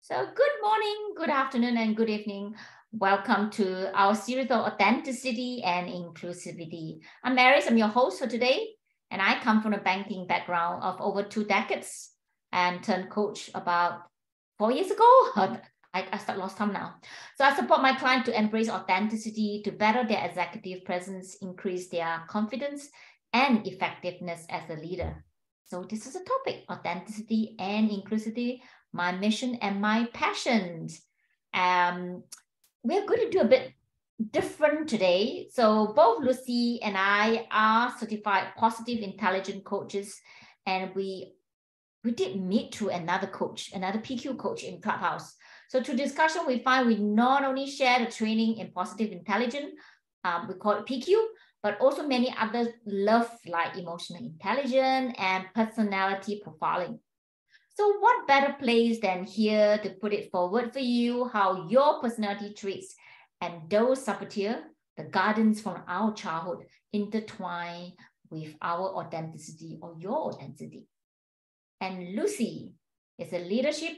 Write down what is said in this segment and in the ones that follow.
So good morning, good afternoon, and good evening. Welcome to our series of Authenticity and Inclusivity. I'm Maris, I'm your host for today, and I come from a banking background of over 2 decades and turned coach about 4 years ago. I start lost time now. So I support my client to embrace authenticity, to better their executive presence, increase their confidence and effectiveness as a leader. So this is a topic, authenticity and inclusivity, my mission and my passions. We're going to do a bit different today. So both Lucie and I are certified positive intelligent coaches, and we did meet through another coach, another PQ coach in Clubhouse. So through discussion, we find we not only share the training in positive intelligence, we call it PQ, but also many other love like emotional intelligence and personality profiling. So what better place than here to put it forward for you, how your personality traits and those saboteurs, the gardens from our childhood, intertwine with our authenticity or your authenticity. And Lucie is a leadership,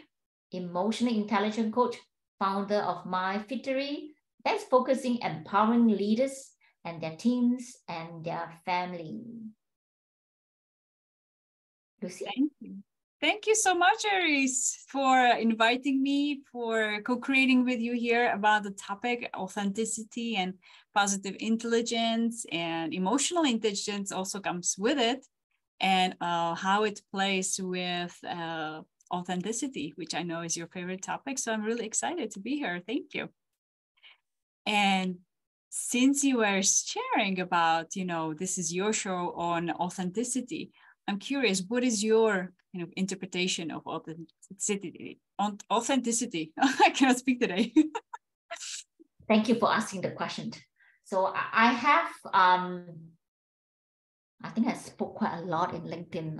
emotional intelligence coach, founder of My Victory, that's focusing empowering leaders and their teams and their family. Lucie? Thank you. Thank you so much, Aris, for inviting me, for co-creating with you here about the topic, authenticity and positive intelligence, and emotional intelligence also comes with it, and how it plays with authenticity, which I know is your favorite topic. So I'm really excited to be here. Thank you. And since you were sharing about, this is your show on authenticity, I'm curious, what is your interpretation of authenticity? Authenticity. I cannot speak today. Thank you for asking the question. So I have, I think I spoke quite a lot in LinkedIn.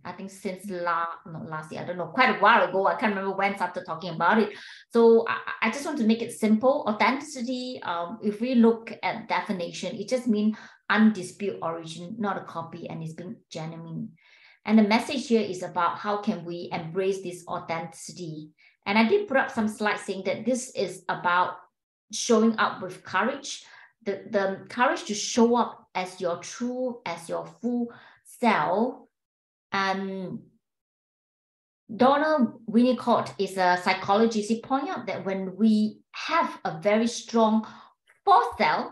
I think since last year, I don't know, quite a while ago. I can't remember when I started talking about it. So I just want to make it simple. Authenticity, if we look at definition, it just means undisputed origin, not a copy, and it's being genuine. And the message here is about how can we embrace this authenticity. And I did put up some slides saying that this is about showing up with courage, the courage to show up as your true, as your full self. And Donald Winnicott is a psychologist. He pointed out that when we have a very strong fourth self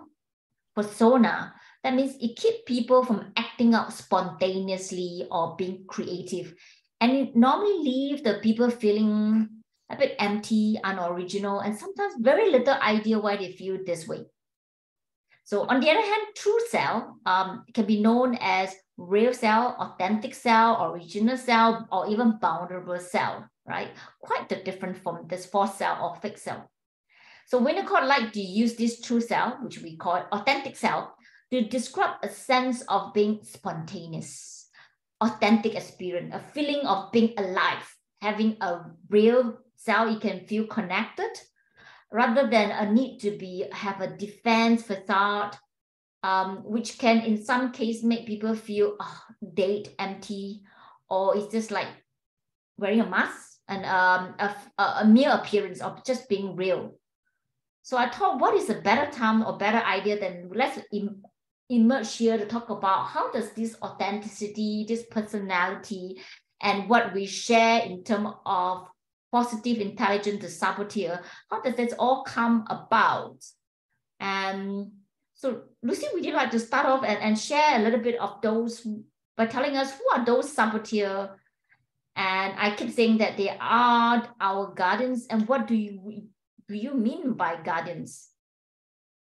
persona, that means it keeps people from acting out spontaneously or being creative. And it normally leaves the people feeling a bit empty, unoriginal, and sometimes very little idea why they feel this way. So on the other hand, true self can be known as real self, authentic self, original self, or even vulnerable self, right? Quite the different from this false self or fake self. So Winnicott liked to use this true self, which we call authentic self, to describe a sense of being spontaneous, authentic experience, a feeling of being alive, having a real self you can feel connected, rather than a need to have a defense facade, which can in some cases make people feel dead, empty, or it's just like wearing a mask and a mere appearance of just being real. So I thought, what is a better time or better idea than let's emerge here to talk about how does this authenticity, this personality, and what we share in terms of positive intelligence, the saboteur, how does this all come about? And so Lucie, would you like to start off and share a little bit of those by telling us who are those saboteurs? And I keep saying that they are our guardians, and what do you mean by guardians?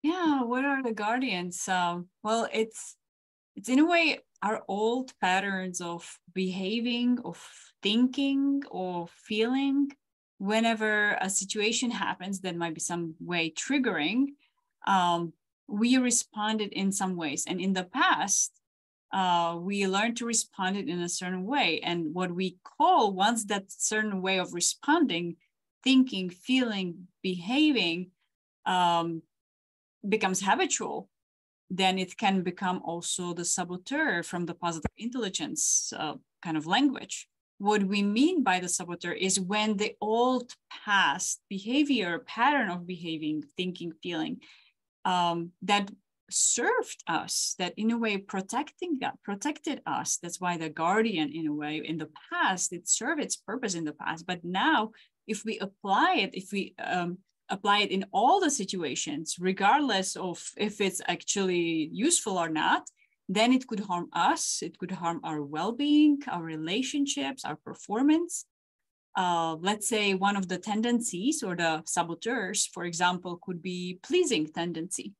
Yeah, what are the guardians? Well, it's in a way our old patterns of behaving, of thinking, or feeling. Whenever a situation happens that might be some way triggering, we responded in some ways. And in the past, we learned to respond it in a certain way. And what we call, once that certain way of responding, thinking, feeling, behaving, becomes habitual, then it can become also the saboteur from the positive intelligence kind of language. What we mean by the saboteur is when the old past behavior, pattern of behaving, thinking, feeling, that served us, that in a way protected us. That's why the guardian, in a way, in the past, it served its purpose in the past. But now, if we apply it, apply it in all the situations, regardless of if it's actually useful or not, then it could harm us. It could harm our well-being, our relationships, our performance. Let's say one of the tendencies or the saboteurs, for example, could be pleasing tendency.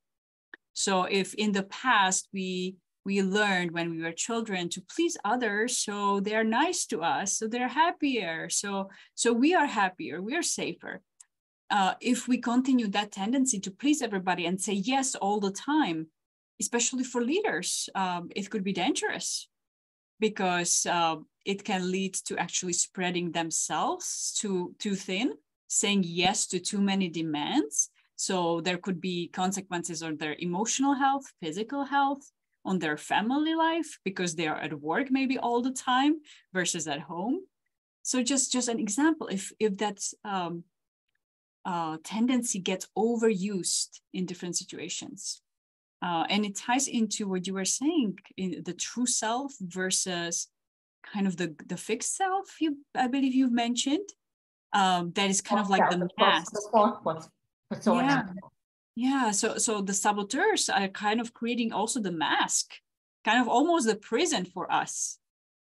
So if in the past we learned when we were children to please others, so they're nice to us, so they're happier, so we are happier, we are safer. If we continue that tendency to please everybody and say yes all the time, especially for leaders, it could be dangerous, because it can lead to actually spreading themselves too thin, saying yes to too many demands. So there could be consequences on their emotional health, physical health, on their family life, because they are at work maybe all the time versus at home. So just an example, if that tendency gets overused in different situations. And it ties into what you were saying, in the true self versus kind of the fixed self, I believe you've mentioned. That is kind of like the mask. The fourth persona. Yeah. So the saboteurs are kind of creating also the mask, kind of almost the prison for us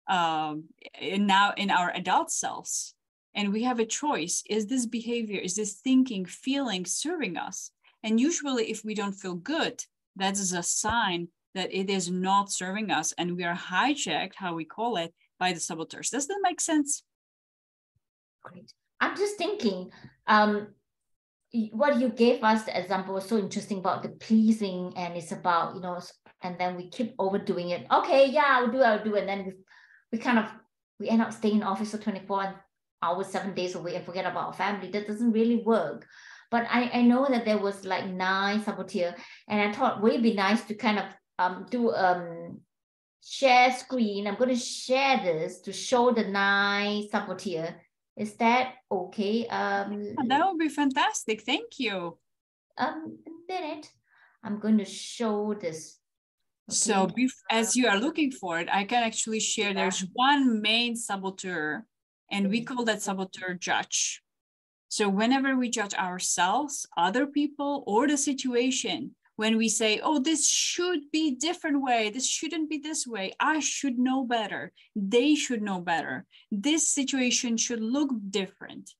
now in our adult selves. And we have a choice. Is this behavior, is this thinking, feeling serving us? And usually if we don't feel good, that is a sign that it is not serving us, and we are hijacked, how we call it, by the saboteurs. Does that make sense? Great. I'm just thinking, what you gave us the example was so interesting about the pleasing, and it's about, and then we keep overdoing it. Okay, yeah, I'll do, and then we end up staying in office for 24 hours, 7 days away, and forget about our family. That doesn't really work. But I know that there was like 9 saboteurs, and I thought, would it be nice to kind of do share screen? I'm going to share this to show the 9 saboteurs. Is that okay? That would be fantastic. Thank you. A minute. I'm going to show this. Okay. So as you are looking for it, I can actually share. There's one main saboteur, and we call that saboteur judge. So whenever we judge ourselves, other people, or the situation, when we say, oh, this should be a different way, this shouldn't be this way, I should know better, they should know better, this situation should look different,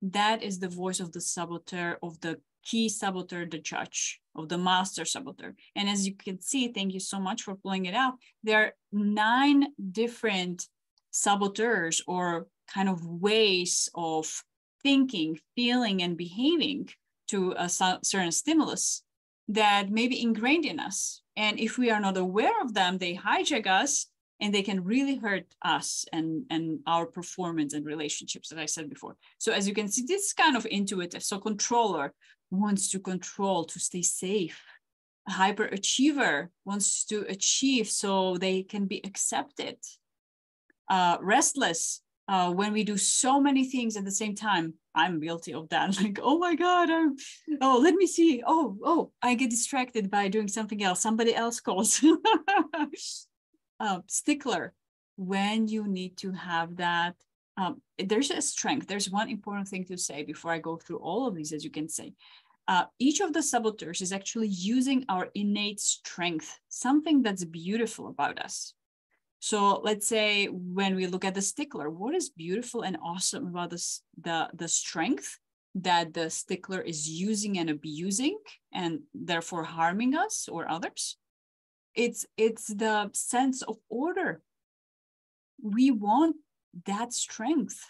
that is the voice of the saboteur, of the key saboteur, the judge, of the master saboteur. And as you can see, thank you so much for pulling it out, there are 9 different saboteurs, or kind of ways of thinking, feeling, and behaving to a certain stimulus that may be ingrained in us. And if we are not aware of them, they hijack us, and they can really hurt us and our performance and relationships, as I said before. So as you can see, this is kind of intuitive. So controller wants to control to stay safe. A hyperachiever wants to achieve so they can be accepted. Restless, when we do so many things at the same time. I'm guilty of that. Like, oh my God, let me see. Oh, I get distracted by doing something else. Somebody else calls. Stickler, when you need to have that, there's a strength. There's one important thing to say before I go through all of these, as you can say. Each of the saboteurs is actually using our innate strength, something that's beautiful about us. So let's say when we look at the stickler, what is beautiful and awesome about the strength that the stickler is using and abusing, and therefore harming us or others? It's the sense of order. We want that strength,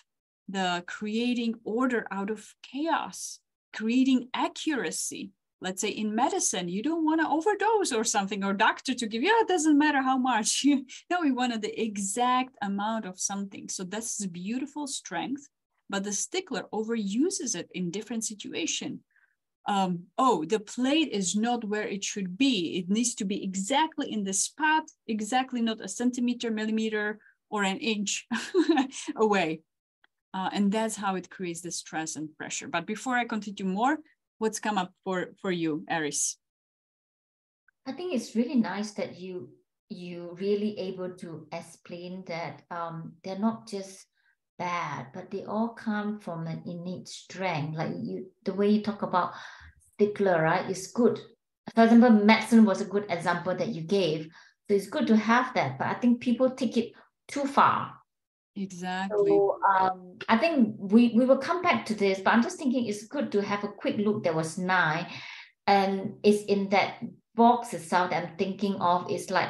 the creating order out of chaos, creating accuracy. Let's say in medicine, you don't want to overdose or something, or doctor to give you, it doesn't matter how much. No, we wanted the exact amount of something. So that's a beautiful strength, but the stickler overuses it in different situations. The plate is not where it should be. It needs to be exactly in the spot, exactly not a centimeter, millimeter, or an inch away. And that's how it creates the stress and pressure. But before I continue more, what's come up for you, Aries? I think it's really nice that you really able to explain that they're not just bad, but they all come from an innate strength. Like the way you talk about stickler, right, is good. For example, medicine was a good example that you gave. So it's good to have that, but I think people take it too far. Exactly. So I think we will come back to this, but I'm just thinking it's good to have a quick look. There was 9, and it's in that box itself that I'm thinking of. Is like,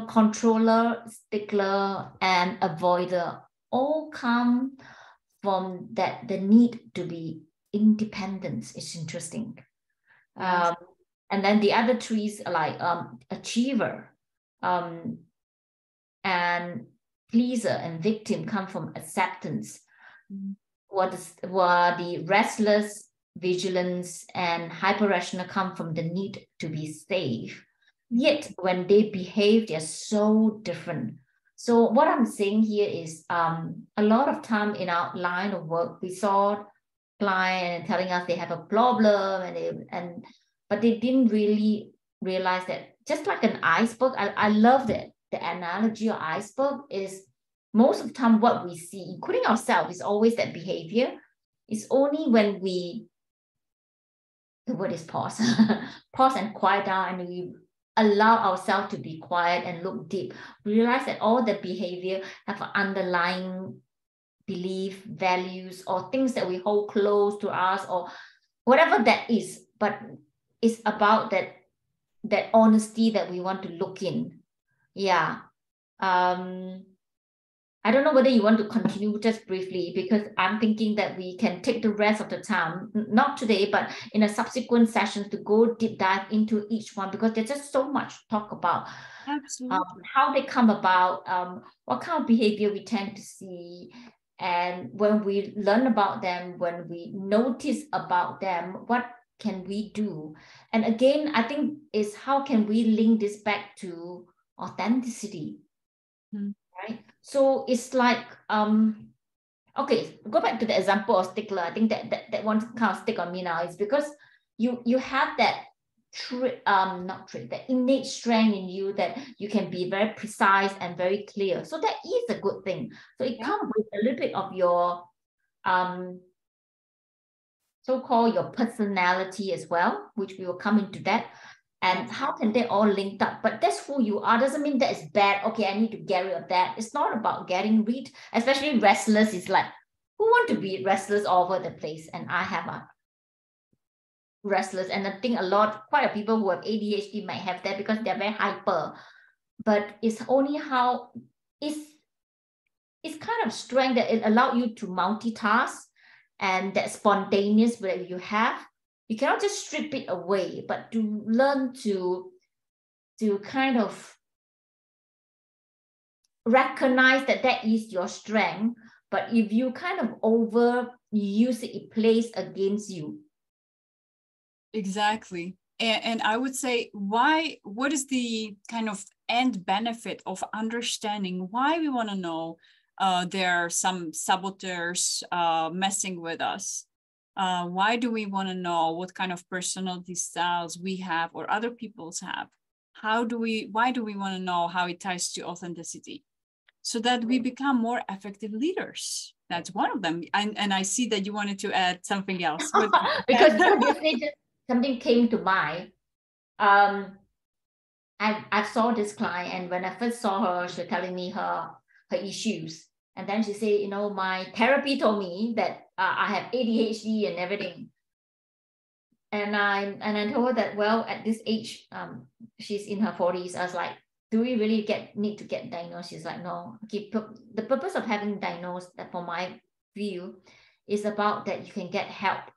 controller, stickler, and avoider all come from that the need to be independent. It's interesting. Yes. And then the other 3 are like achiever, and pleaser and victim come from acceptance. What the restless, vigilance, and hyper-rational come from the need to be safe. Yet when they behave, they're so different. So what I'm saying here is a lot of time in our line of work, we saw client telling us they have a problem, but they didn't really realize that, just like an iceberg. I love that the analogy of iceberg is most of the time what we see, including ourselves, is always that behavior. It's only when the word is pause, pause and quiet down, and we allow ourselves to be quiet and look deep, we realize that all the behavior have an underlying belief, values, or things that we hold close to us, or whatever that is. But it's about that honesty that we want to look in. Yeah. I don't know whether you want to continue just briefly, because I'm thinking that we can take the rest of the time, not today, but in a subsequent session, to go deep dive into each one, because there's just so much to talk about. Absolutely. How they come about, what kind of behavior we tend to see, and when we learn about them, when we notice about them, what can we do? And again, I think is how can we link this back to authenticity? Right? So it's like, okay, go back to the example of stickler. I think that one kind of stick on me now is because you have that that innate strength in you, that you can be very precise and very clear. So that is a good thing. So it comes with a little bit of your so-called your personality as well, which we will come into that. And how can they all link up? But that's who you are. Doesn't mean that it's bad. Okay, I need to get rid of that. It's not about getting rid, especially restless. It's like, who want to be restless all over the place? And I have a restless. And I think quite a people who have ADHD might have that because they're very hyper. But it's only how it's kind of strength that it allows you to multitask, and that spontaneous that you have. You cannot just strip it away, but to learn to kind of recognize that is your strength. But if you kind of overuse it, it plays against you. Exactly. And I would say, what is the kind of end benefit of understanding why we want to know there are some saboteurs messing with us? Why do we want to know what kind of personality styles we have or other people's have? Why do we want to know how it ties to authenticity? So that we become more effective leaders. That's one of them. And I see that you wanted to add something else. Because yesterday something came to mind. I saw this client, and when I first saw her, she was telling me her issues. And then she said, my therapy told me that I have ADHD and everything. And I told her that, well, at this age, she's in her 40s. I was like, do we really need to get diagnosed? She's like, no. Okay, the purpose of having diagnosed, that for my view, is about that you can get help.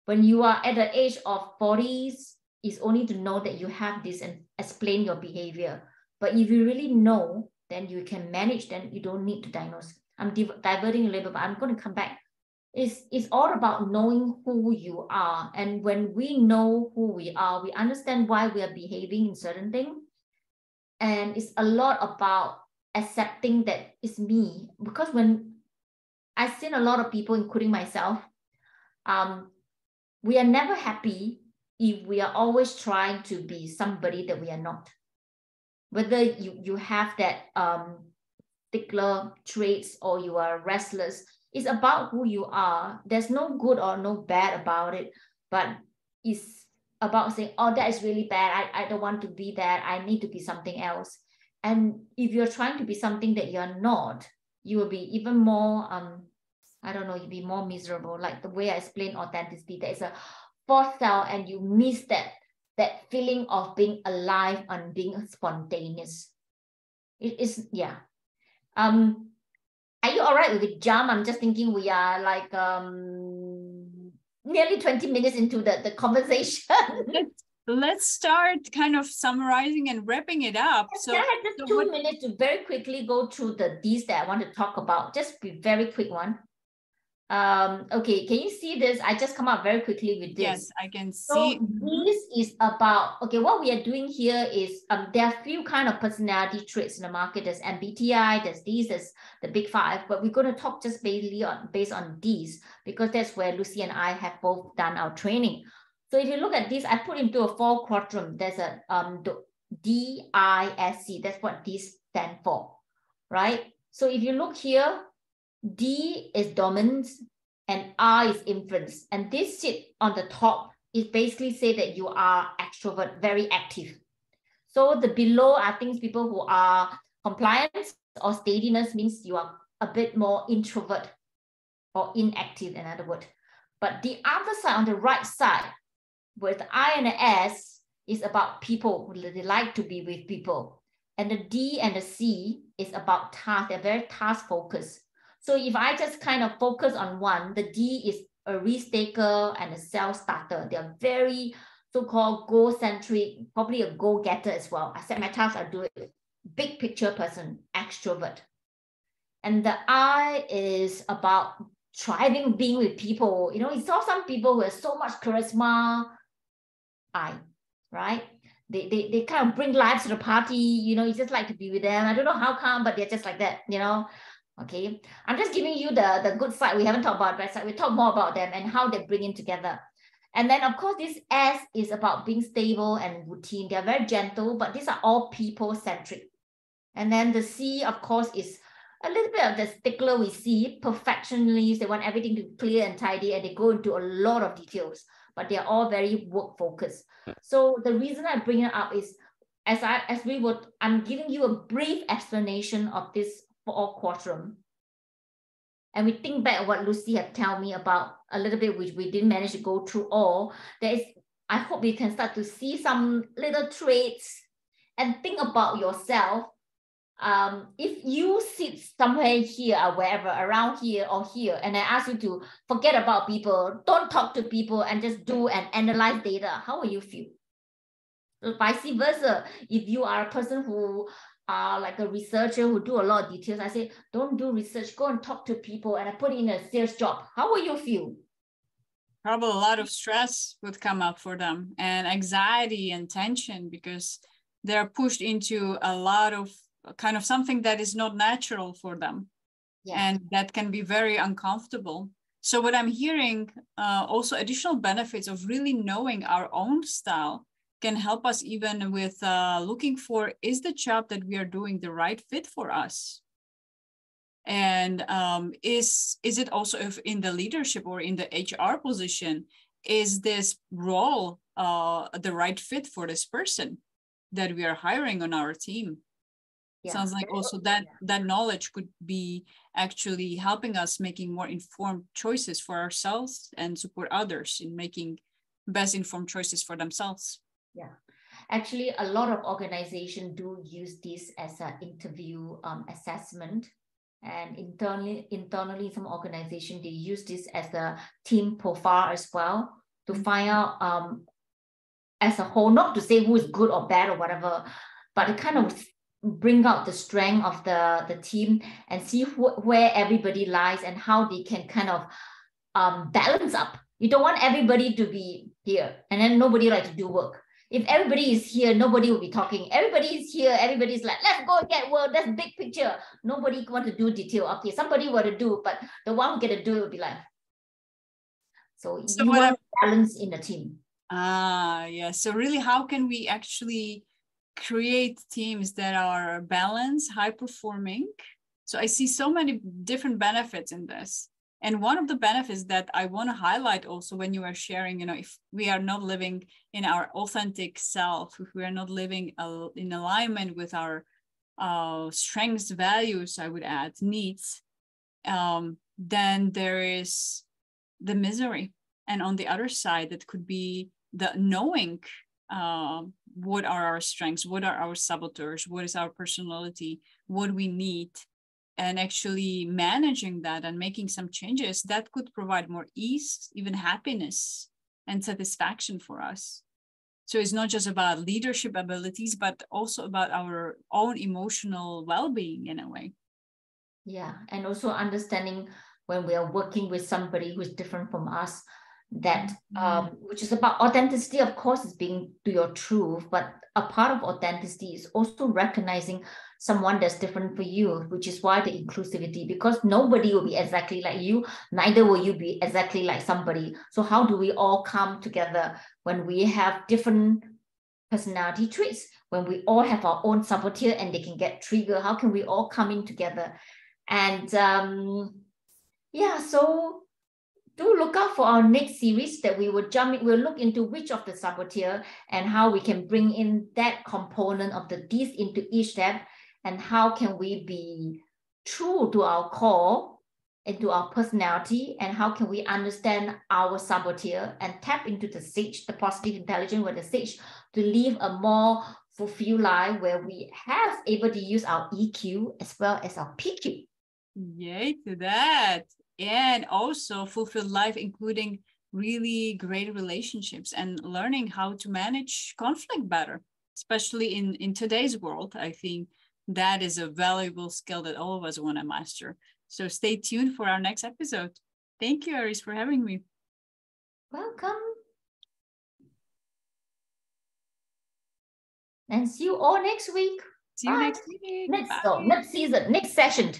When you are at the age of 40s, it's only to know that you have this and explain your behavior. But if you really know, then you can manage, then you don't need to diagnose. I'm diverting a little bit, but I'm going to come back. It's all about knowing who you are. And when we know who we are, we understand why we are behaving in certain things. And it's a lot about accepting that it's me. Because when I've seen a lot of people, including myself, we are never happy if we are always trying to be somebody that we are not. Whether you have that particular traits or you are restless, it's about who you are. There's no good or no bad about it, but it's about saying, oh, that is really bad. I don't want to be that. I need to be something else. And if you're trying to be something that you're not, you will be even more, I don't know, you'll be more miserable. Like the way I explained authenticity, there is a fourth cell and you miss that feeling of being alive and being spontaneous. It is, yeah. Are you all right with the jump? I'm just thinking we are like nearly 20 minutes into the conversation. Let's start kind of summarizing and wrapping it up. Can I have just 2 minutes to very quickly go through the Ds that I want to talk about? Just be very quick one. Okay, can you see this? I just come up very quickly with this. Yes, I can see. So this is about, okay, what we are doing here is there are a few kind of personality traits in the market. There's MBTI, there's these, there's the big five, but we're going to talk just based on these, because that's where Lucie and I have both done our training. So if you look at this, I put into a 4 quadrant. There's a DISC. That's what these stand for, right? So if you look here, D is dominance and R is influence. And this sit on the top is basically say that you are extrovert, very active. So the below are things people who are compliance or steadiness, means you are a bit more introvert or inactive, in other words. But the other side, on the right side, with the I and the S, is about people. They like to be with people. And the D and the C is about task. They're very task focused. So if I just kind of focus on one, the D is a risk taker and a self-starter. They're very so-called goal-centric, probably a goal-getter as well. I set my task, I do it. Big picture person, extrovert. And the I is about thriving, being with people. You know, you saw some people who have so much charisma, right? They kind of bring life to the party. You know, you just like to be with them. I don't know how come, but they're just like that, you know. Okay, I'm just giving you the good side. We haven't talked about bad side. We talk more about them and how they bring in together. And then, of course, this S is about being stable and routine. They're very gentle, but these are all people-centric. And then the C, of course, is a little bit of the stickler we see, perfectionists. They want everything to be clear and tidy, and they go into a lot of details, but they're all very work-focused. So the reason I bring it up is, I'm giving you a brief explanation of this 4 quadrant. And we think back what Lucie had told me about a little bit, which we didn't manage to go through all. I hope you can start to see some little traits and think about yourself. If you sit somewhere here or wherever, around here or here, and I ask you to forget about people, don't talk to people and just do and analyze data, how will you feel? Vice versa, if you are a person who like a researcher who do a lot of details, I say, don't do research, go and talk to people, and I put in a sales job. How will you feel? Probably a lot of stress would come up for them, and anxiety and tension, because they're pushed into a lot of kind of something that is not natural for them. Yeah. And that can be very uncomfortable. So what I'm hearing, also additional benefits of really knowing our own style can help us even with looking for, is the job that we are doing the right fit for us? And is it also, if in the leadership or in the HR position, is this role the right fit for this person that we are hiring on our team? Yeah. Sounds like also that knowledge could be actually helping us making more informed choices for ourselves and support others in making best informed choices for themselves. Yeah, actually, a lot of organizations do use this as an interview assessment, and internally, some organizations, they use this as a team profile as well to find out as a whole, not to say who is good or bad or whatever, but to kind of bring out the strength of the team and see where everybody lies and how they can kind of balance up. You don't want everybody to be here and then nobody like to do work. If everybody is here, nobody will be talking. Everybody is here, everybody's like, let's go get work. That's big picture. Nobody want to do detail. Okay, somebody want to do, but the one who get to do it will be like. So you want balance in the team. Yeah. So really, how can we actually create teams that are balanced, high performing? So I see so many different benefits in this. And one of the benefits that I want to highlight also when you are sharing, if we are not living in our authentic self, if we are not living in alignment with our strengths, values, I would add, needs, then there is the misery. And on the other side, that could be the knowing what are our strengths, what are our saboteurs, what is our personality, what we need, and actually managing that and making some changes that could provide more ease, even happiness and satisfaction for us. So it's not just about leadership abilities, but also about our own emotional well-being in a way. Yeah, and also understanding when we are working with somebody who's different from us, that which is about authenticity, of course, is being to your truth, but a part of authenticity is also recognizing someone that's different for you, which is why the inclusivity, because nobody will be exactly like you, neither will you be exactly like somebody. So how do we all come together when we have different personality traits, when we all have our own saboteur and they can get triggered? How can we all come in together? And yeah, so do look out for our next series that we will we'll look into which of the saboteur and how we can bring in that component of the this into each step, and how can we be true to our core and to our personality, and how can we understand our saboteur and tap into the sage, the positive intelligence with the sage, to live a more fulfilled life where we have able to use our EQ as well as our PQ. Yay to that. And also fulfilled life, including really great relationships and learning how to manage conflict better, especially in today's world. I think that is a valuable skill that all of us want to master. So stay tuned for our next episode. Thank you, Aries, for having me. Welcome. And see you all next week. See you next week. Next season, next session.